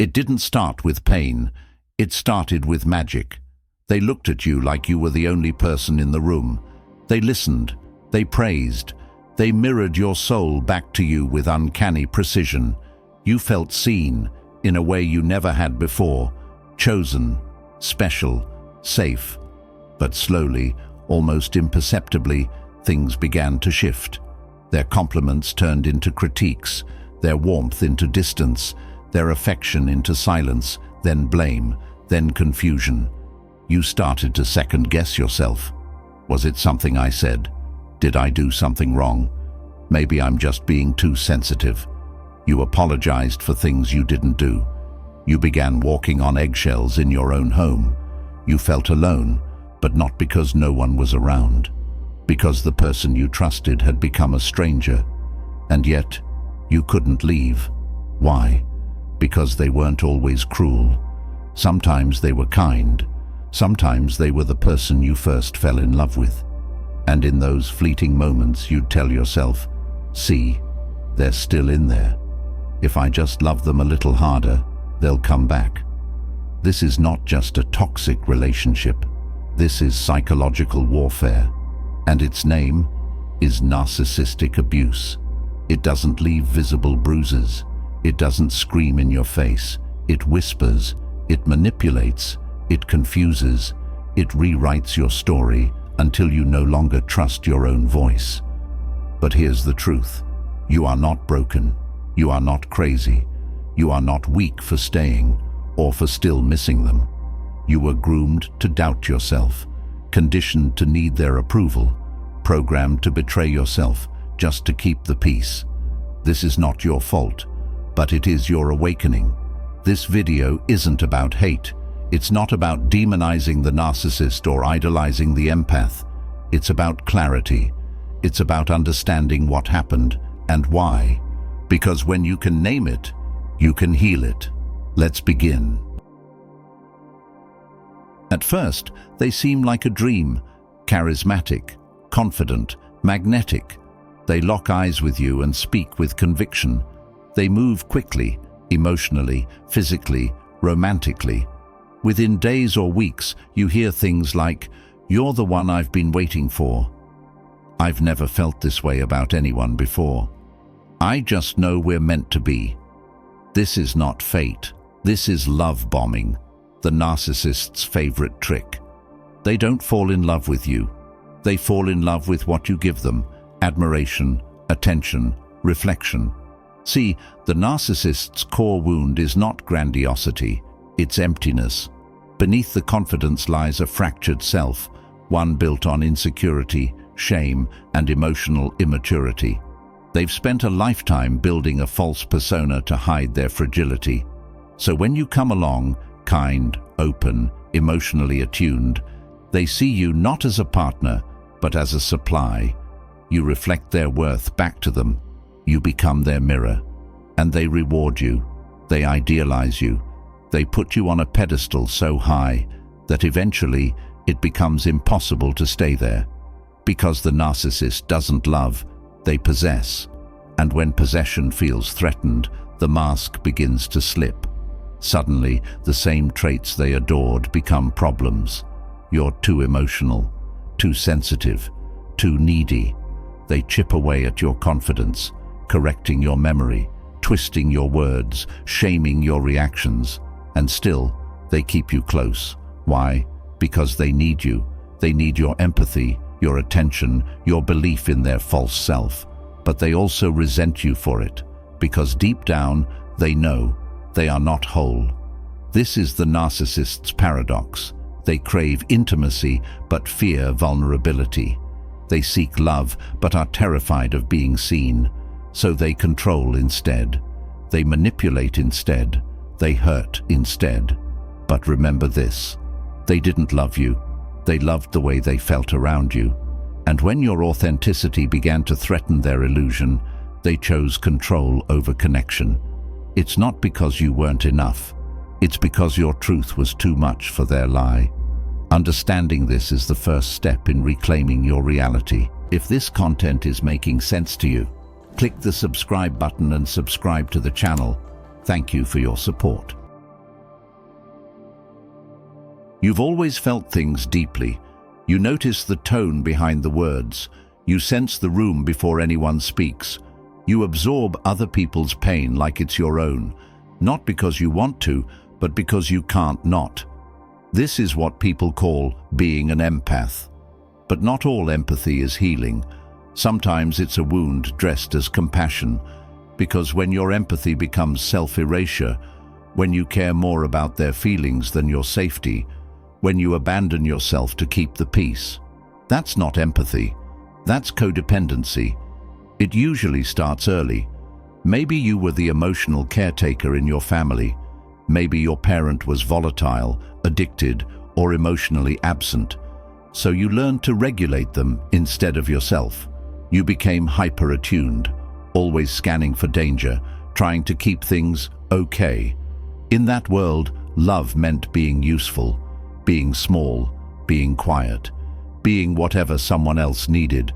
It didn't start with pain. It started with magic. They looked at you like you were the only person in the room. They listened. They praised. They mirrored your soul back to you with uncanny precision. You felt seen in a way you never had before. Chosen, special, safe. But slowly, almost imperceptibly, things began to shift. Their compliments turned into critiques, their warmth into distance, their affection into silence, then blame, then confusion. You started to second-guess yourself. Was it something I said? Did I do something wrong? Maybe I'm just being too sensitive. You apologized for things you didn't do. You began walking on eggshells in your own home. You felt alone, but not because no one was around. Because the person you trusted had become a stranger. And yet, you couldn't leave. Why? Because they weren't always cruel. Sometimes they were kind. Sometimes they were the person you first fell in love with. And in those fleeting moments, you'd tell yourself, see, they're still in there. If I just love them a little harder, they'll come back. This is not just a toxic relationship. This is psychological warfare. And its name is narcissistic abuse. It doesn't leave visible bruises. It doesn't scream in your face. It whispers. It manipulates. It confuses. It rewrites your story until you no longer trust your own voice. But here's the truth. You are not broken. You are not crazy. You are not weak for staying or for still missing them. You were groomed to doubt yourself, conditioned to need their approval, programmed to betray yourself just to keep the peace. This is not your fault, but it is your awakening. This video isn't about hate. It's not about demonizing the narcissist or idolizing the empath. It's about clarity. It's about understanding what happened and why. Because when you can name it, you can heal it. Let's begin. At first, they seem like a dream, charismatic, confident, magnetic. They lock eyes with you and speak with conviction. They move quickly, emotionally, physically, romantically. Within days or weeks, you hear things like, "You're the one I've been waiting for." "I've never felt this way about anyone before." "I just know we're meant to be." This is not fate. This is love bombing, the narcissist's favorite trick. They don't fall in love with you. They fall in love with what you give them: admiration, attention, reflection. See, the narcissist's core wound is not grandiosity, it's emptiness. Beneath the confidence lies a fractured self, one built on insecurity, shame, and emotional immaturity. They've spent a lifetime building a false persona to hide their fragility. So when you come along, kind, open, emotionally attuned, they see you not as a partner, but as a supply. You reflect their worth back to them. You become their mirror. And they reward you. They idealize you. They put you on a pedestal so high that eventually it becomes impossible to stay there. Because the narcissist doesn't love, they possess. And when possession feels threatened, the mask begins to slip. Suddenly, the same traits they adored become problems. You're too emotional, too sensitive, too needy. They chip away at your confidence, correcting your memory, twisting your words, shaming your reactions. And still, they keep you close. Why? Because they need you. They need your empathy, your attention, your belief in their false self. But they also resent you for it, because deep down, they know they are not whole. This is the narcissist's paradox. They crave intimacy, but fear vulnerability. They seek love, but are terrified of being seen. So they control instead. They manipulate instead. They hurt instead. But remember this: they didn't love you. They loved the way they felt around you. And when your authenticity began to threaten their illusion, they chose control over connection. It's not because you weren't enough. It's because your truth was too much for their lie. Understanding this is the first step in reclaiming your reality. If this content is making sense to you, click the subscribe button and subscribe to the channel. Thank you for your support. You've always felt things deeply. You notice the tone behind the words. You sense the room before anyone speaks. You absorb other people's pain like it's your own, not because you want to, but because you can't not. This is what people call being an empath. But not all empathy is healing. Sometimes it's a wound dressed as compassion, because when your empathy becomes self-erasure, when you care more about their feelings than your safety, when you abandon yourself to keep the peace, that's not empathy. That's codependency. It usually starts early. Maybe you were the emotional caretaker in your family. Maybe your parent was volatile, addicted, or emotionally absent. So you learned to regulate them instead of yourself. You became hyper-attuned, always scanning for danger, trying to keep things okay. In that world, love meant being useful, being small, being quiet, being whatever someone else needed.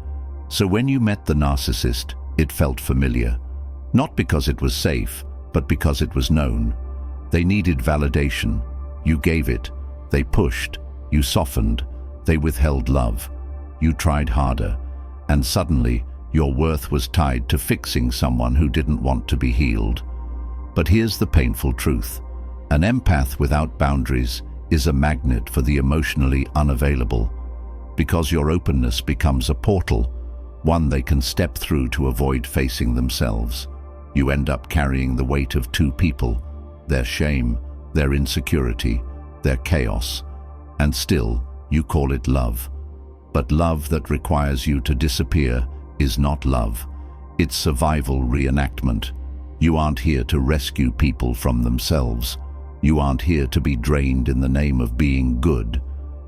So when you met the narcissist, it felt familiar. Not because it was safe, but because it was known. They needed validation. You gave it. They pushed. You softened. They withheld love. You tried harder. And suddenly, your worth was tied to fixing someone who didn't want to be healed. But here's the painful truth. An empath without boundaries is a magnet for the emotionally unavailable. Because your openness becomes a portal, one they can step through to avoid facing themselves. You end up carrying the weight of two people, their shame, their insecurity, their chaos, and still you call it love. But love that requires you to disappear is not love. It's survival reenactment. You aren't here to rescue people from themselves. You aren't here to be drained in the name of being good.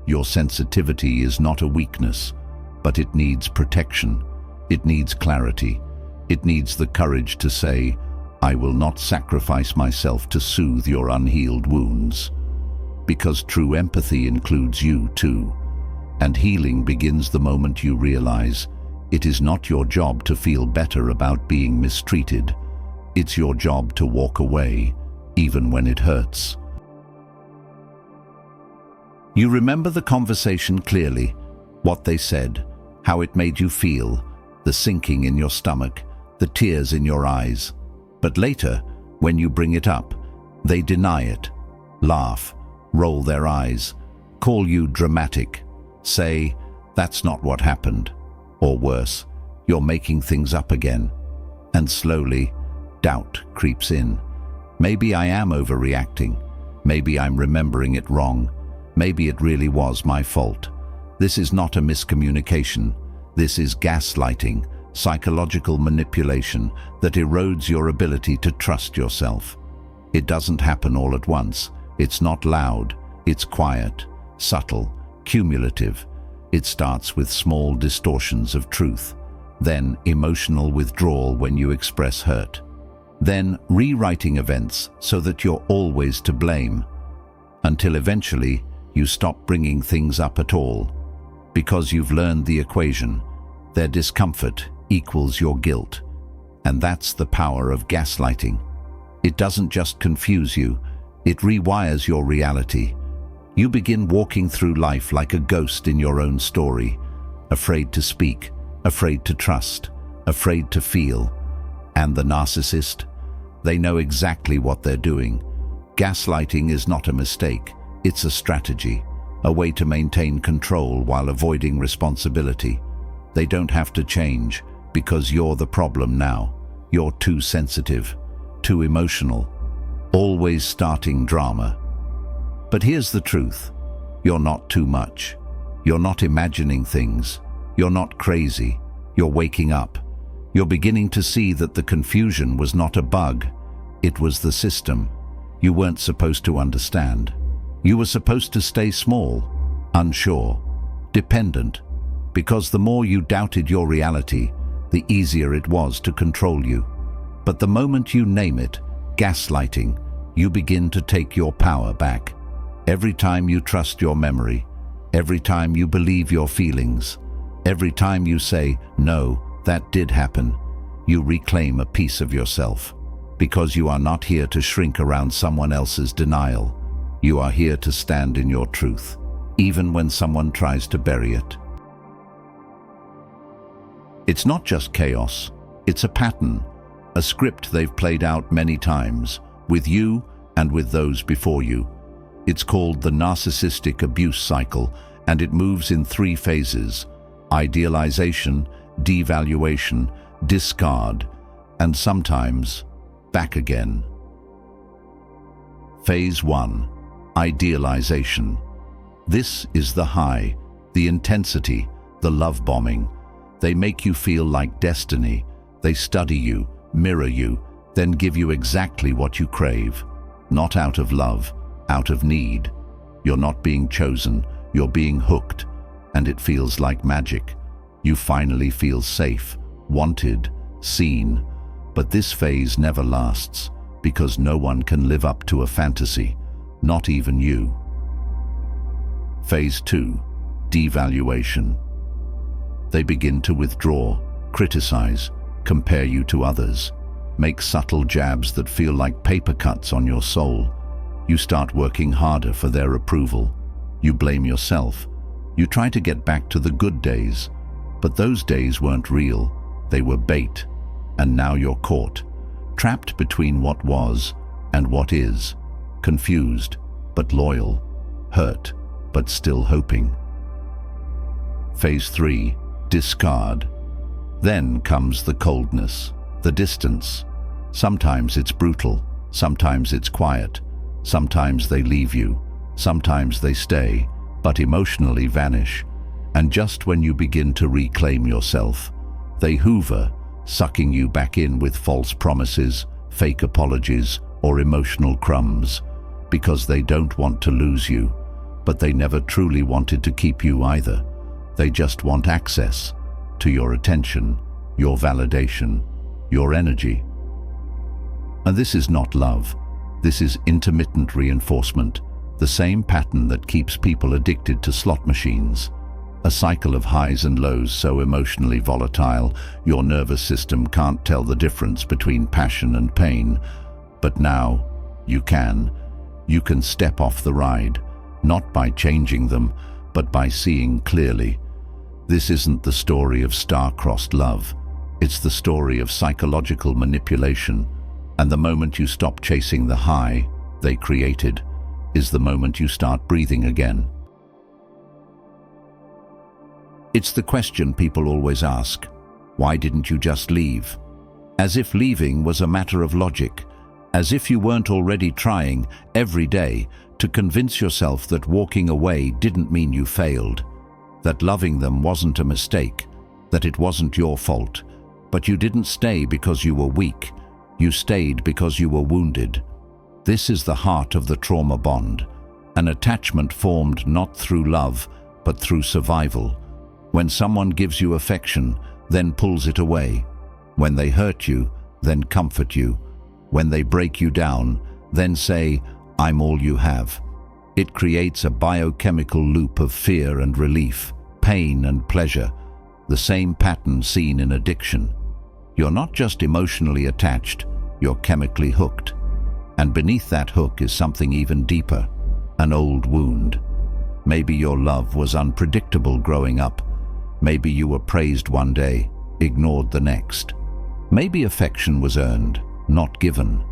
Your sensitivity is not a weakness, but it needs protection. It needs clarity. It needs the courage to say, I will not sacrifice myself to soothe your unhealed wounds. Because true empathy includes you too. And healing begins the moment you realize it is not your job to feel better about being mistreated. It's your job to walk away, even when it hurts. You remember the conversation clearly, what they said, how it made you feel, the sinking in your stomach, the tears in your eyes. But later, when you bring it up, they deny it, laugh, roll their eyes, call you dramatic, say, that's not what happened. Or worse, you're making things up again. And slowly, doubt creeps in. Maybe I am overreacting. Maybe I'm remembering it wrong. Maybe it really was my fault. This is not a miscommunication. This is gaslighting, psychological manipulation that erodes your ability to trust yourself. It doesn't happen all at once. It's not loud. It's quiet, subtle, cumulative. It starts with small distortions of truth, then emotional withdrawal when you express hurt, then rewriting events so that you're always to blame, until eventually you stop bringing things up at all, because you've learned the equation. Their discomfort equals your guilt. And that's the power of gaslighting. It doesn't just confuse you, it rewires your reality. You begin walking through life like a ghost in your own story, afraid to speak, afraid to trust, afraid to feel. And the narcissist? They know exactly what they're doing. Gaslighting is not a mistake, it's a strategy, a way to maintain control while avoiding responsibility. They don't have to change, because you're the problem now. You're too sensitive, too emotional, always starting drama. But here's the truth. You're not too much. You're not imagining things. You're not crazy. You're waking up. You're beginning to see that the confusion was not a bug. It was the system. You weren't supposed to understand. You were supposed to stay small, unsure, dependent, because the more you doubted your reality, the easier it was to control you. But the moment you name it, gaslighting, you begin to take your power back. Every time you trust your memory, every time you believe your feelings, every time you say, no, that did happen, you reclaim a piece of yourself, because you are not here to shrink around someone else's denial. You are here to stand in your truth, even when someone tries to bury it. It's not just chaos, it's a pattern, a script they've played out many times, with you and with those before you. It's called the narcissistic abuse cycle, and it moves in 3 phases: idealization, devaluation, discard, and sometimes back again. Phase 1. Idealization. This is the high, the intensity, the love bombing. They make you feel like destiny. They study you, mirror you, then give you exactly what you crave. Not out of love, out of need. You're not being chosen, you're being hooked, and it feels like magic. You finally feel safe, wanted, seen. But this phase never lasts, because no one can live up to a fantasy, not even you. Phase 2. Devaluation. They begin to withdraw, criticize, compare you to others, make subtle jabs that feel like paper cuts on your soul. You start working harder for their approval. You blame yourself. You try to get back to the good days, but those days weren't real. They were bait. And now you're caught, trapped between what was and what is, confused but loyal, hurt but still hoping. Phase 3. Discard. Then comes the coldness, the distance. Sometimes it's brutal, sometimes it's quiet, sometimes they leave you, sometimes they stay, but emotionally vanish. And just when you begin to reclaim yourself, they hoover, sucking you back in with false promises, fake apologies, or emotional crumbs, because they don't want to lose you, but they never truly wanted to keep you either. They just want access to your attention, your validation, your energy. And this is not love. This is intermittent reinforcement, the same pattern that keeps people addicted to slot machines. A cycle of highs and lows so emotionally volatile, your nervous system can't tell the difference between passion and pain. But now, you can. You can step off the ride, not by changing them, but by seeing clearly. This isn't the story of star-crossed love. It's the story of psychological manipulation. And the moment you stop chasing the high they created is the moment you start breathing again. It's the question people always ask: why didn't you just leave? As if leaving was a matter of logic, as if you weren't already trying every day to convince yourself that walking away didn't mean you failed, that loving them wasn't a mistake, that it wasn't your fault. But you didn't stay because you were weak. You stayed because you were wounded. This is the heart of the trauma bond, an attachment formed not through love, but through survival. When someone gives you affection, then pulls it away. When they hurt you, then comfort you. When they break you down, then say, "I'm all you have." It creates a biochemical loop of fear and relief, pain and pleasure, the same pattern seen in addiction. You're not just emotionally attached, you're chemically hooked. And beneath that hook is something even deeper, an old wound. Maybe your love was unpredictable growing up. Maybe you were praised one day, ignored the next. Maybe affection was earned, not given.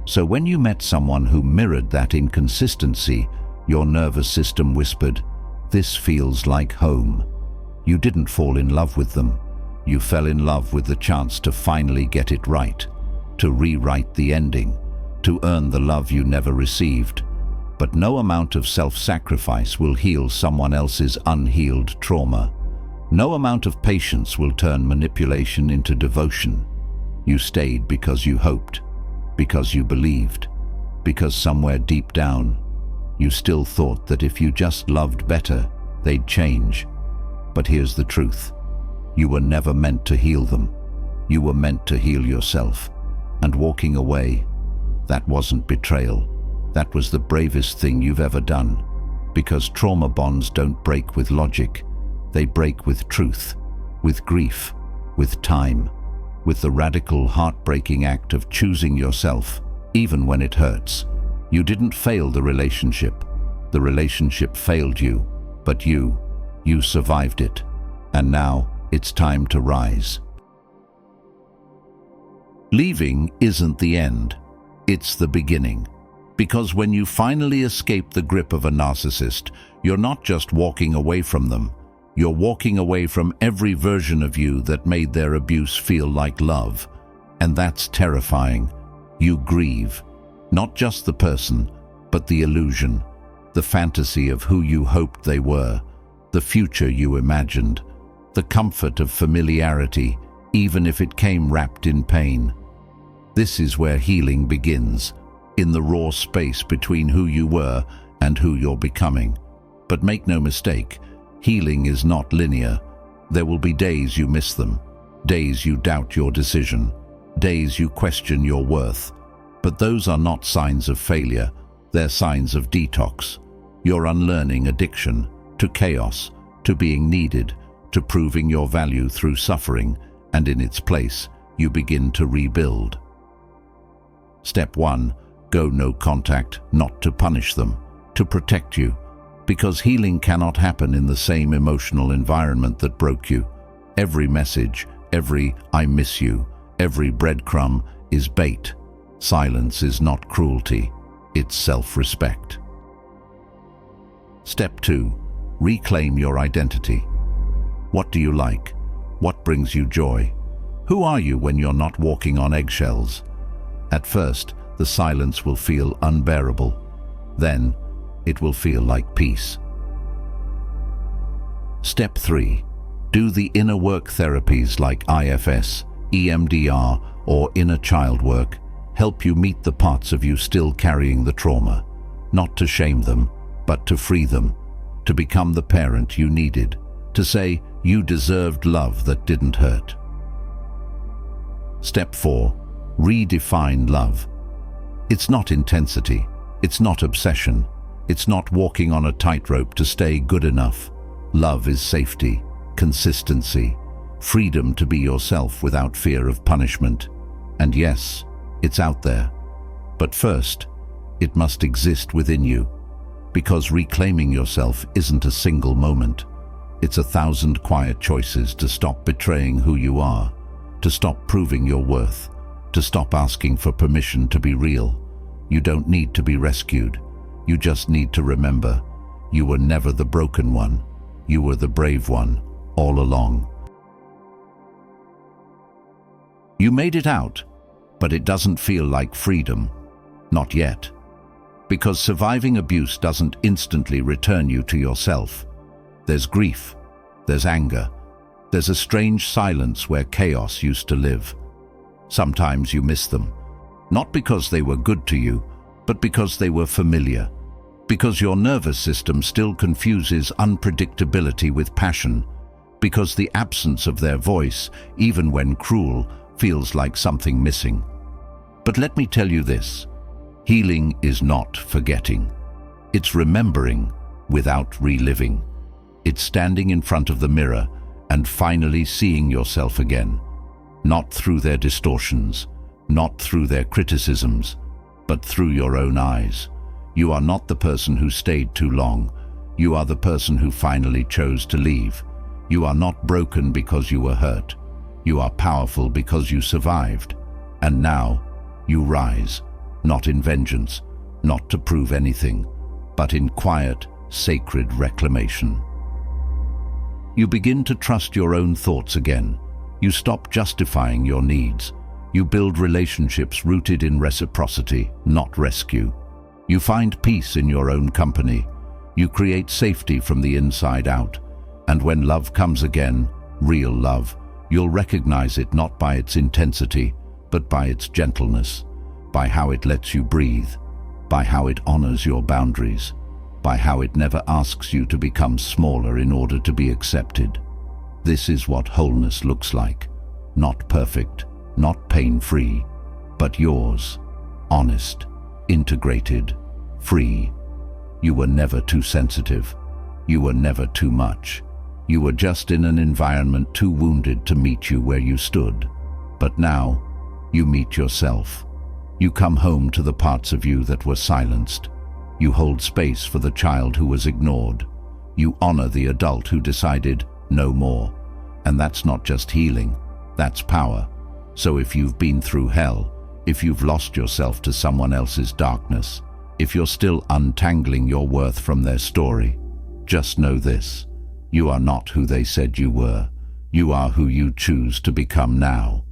So when you met someone who mirrored that inconsistency, your nervous system whispered, "This feels like home." You didn't fall in love with them. You fell in love with the chance to finally get it right, to rewrite the ending, to earn the love you never received. But no amount of self-sacrifice will heal someone else's unhealed trauma. No amount of patience will turn manipulation into devotion. You stayed because you hoped, because you believed, because somewhere deep down, you still thought that if you just loved better, they'd change. But here's the truth. You were never meant to heal them. You were meant to heal yourself. And walking away, that wasn't betrayal. That was the bravest thing you've ever done. Because trauma bonds don't break with logic. They break with truth, with grief, with time, with the radical, heartbreaking act of choosing yourself, even when it hurts. You didn't fail the relationship. The relationship failed you, but you survived it. And now it's time to rise. Leaving isn't the end. It's the beginning. Because when you finally escape the grip of a narcissist, you're not just walking away from them. You're walking away from every version of you that made their abuse feel like love. And that's terrifying. You grieve. Not just the person, but the illusion, the fantasy of who you hoped they were, the future you imagined, the comfort of familiarity, even if it came wrapped in pain. This is where healing begins, in the raw space between who you were and who you're becoming. But make no mistake, healing is not linear. There will be days you miss them, days you doubt your decision, days you question your worth. But those are not signs of failure, they're signs of detox. You're unlearning addiction to chaos, to being needed, to proving your value through suffering, and in its place, you begin to rebuild. Step 1. Go no contact, not to punish them, to protect you. Because healing cannot happen in the same emotional environment that broke you. Every message, every "I miss you," every breadcrumb is bait. Silence is not cruelty, it's self-respect. Step 2. Reclaim your identity. What do you like? What brings you joy? Who are you when you're not walking on eggshells? At first, the silence will feel unbearable. Then, it will feel like peace. Step 3. Do the inner work therapies like IFS, EMDR, or inner child work. Help you meet the parts of you still carrying the trauma, not to shame them, but to free them, to become the parent you needed, to say you deserved love that didn't hurt. Step 4. Redefine love. It's not intensity, it's not obsession, it's not walking on a tightrope to stay good enough. Love is safety, consistency, freedom to be yourself without fear of punishment. And yes, it's out there. But first, it must exist within you. Because reclaiming yourself isn't a single moment. It's 1,000 quiet choices to stop betraying who you are, to stop proving your worth, to stop asking for permission to be real. You don't need to be rescued. You just need to remember, you were never the broken one. You were the brave one, all along. You made it out, but it doesn't feel like freedom. Not yet. Because surviving abuse doesn't instantly return you to yourself. There's grief, there's anger, there's a strange silence where chaos used to live. Sometimes you miss them, not because they were good to you, but because they were familiar. Because your nervous system still confuses unpredictability with passion. Because the absence of their voice, even when cruel, feels like something missing. But let me tell you this, healing is not forgetting. It's remembering without reliving. It's standing in front of the mirror and finally seeing yourself again. Not through their distortions, not through their criticisms, but through your own eyes. You are not the person who stayed too long. You are the person who finally chose to leave. You are not broken because you were hurt. You are powerful because you survived. And now, you rise, not in vengeance, not to prove anything, but in quiet, sacred reclamation. You begin to trust your own thoughts again. You stop justifying your needs. You build relationships rooted in reciprocity, not rescue. You find peace in your own company. You create safety from the inside out. And when love comes again, real love, you'll recognize it not by its intensity, but by its gentleness, by how it lets you breathe, by how it honors your boundaries, by how it never asks you to become smaller in order to be accepted. This is what wholeness looks like. Not perfect, not pain-free, but yours, honest, integrated, free. You were never too sensitive. You were never too much. You were just in an environment too wounded to meet you where you stood. But now, you meet yourself. You come home to the parts of you that were silenced. You hold space for the child who was ignored. You honor the adult who decided no more. And that's not just healing, that's power. So if you've been through hell, if you've lost yourself to someone else's darkness, if you're still untangling your worth from their story, just know this: you are not who they said you were. You are who you choose to become now.